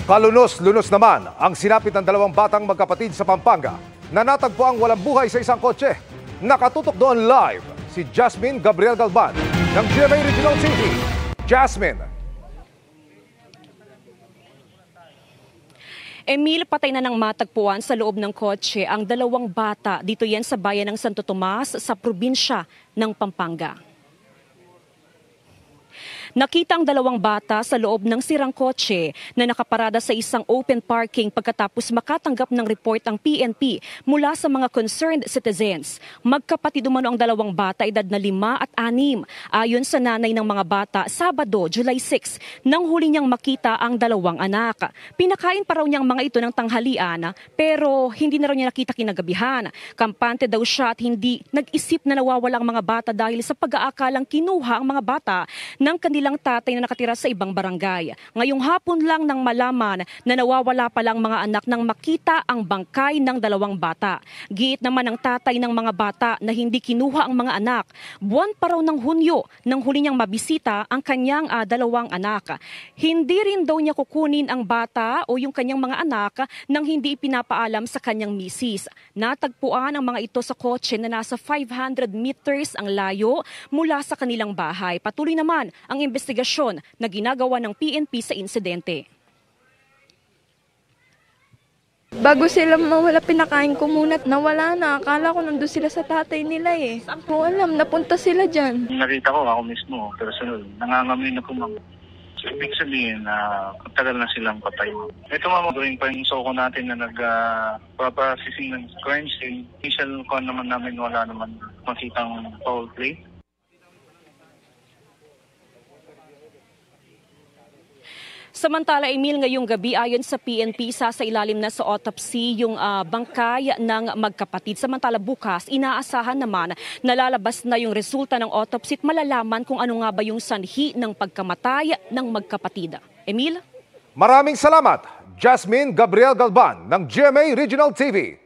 Kalunos-lunos naman ang sinapit ng dalawang batang magkapatid sa Pampanga na natagpuang walang buhay sa isang kotse. Nakatutok doon live si Jasmine Gabriel Galban ng GMA Regional TV. Jasmine. Emil, patay na ng matagpuan sa loob ng kotse ang dalawang bata. Dito yan sa bayan ng Santo Tomas sa probinsya ng Pampanga. Nakita ang dalawang bata sa loob ng sirang kotse na nakaparada sa isang open parking pagkatapos makatanggap ng report ang PNP mula sa mga concerned citizens. Magkapatid umano ang dalawang bata, edad na 5 at 6. Ayon sa nanay ng mga bata, Sabado, July 6, nang huli niyang makita ang dalawang anak. Pinakain pa raw niyang mga ito ng tanghalian pero hindi na raw niya nakita kinagabihan. Kampante daw siya at hindi nag-isip na nawawala ang mga bata dahil sa pag-aakalang kinuha ang mga bata ng kanilang tatay na nakatira sa ibang barangay. Ngayong hapon lang nang malaman na nawawala palang mga anak nang makita ang bangkay ng dalawang bata. Giit naman ng tatay ng mga bata na hindi kinuha ang mga anak. Buwan pa raw ng Hunyo nang huli niyang mabisita ang kanyang dalawang anak. Hindi rin daw niya kukunin ang bata o yung kanyang mga anak nang hindi ipinapaalam sa kanyang misis. Natagpuan ang mga ito sa kotse na nasa 500 meters ang layo mula sa kanilang bahay. Patuloy naman ang investigasyon na ginagawa ng PNP sa insidente. Bago sila mawala, pinakain ko muna. Nawala na. Akala ko nandun sila sa tatay nila eh. Saan ko alam, napunta sila dyan. Nakita ko ako mismo, personal. Nangangamoy na po ma'am. So, ibig sabihin na tagal na silang patay. Ito ma'am, gawin pa yung soko natin na nagpapasising ng crime scene. Initial con naman namin wala naman makitang foul play. Samantala, Emil, ngayong gabi ayon sa PNP, sasailalim na sa autopsy yung bangkay ng magkapatid. Samantala bukas, inaasahan naman na lalabas na yung resulta ng autopsy at malalaman kung ano nga ba yung sanhi ng pagkamatay ng magkapatid. Emil? Maraming salamat, Jasmine Gabriel Galban ng GMA Regional TV.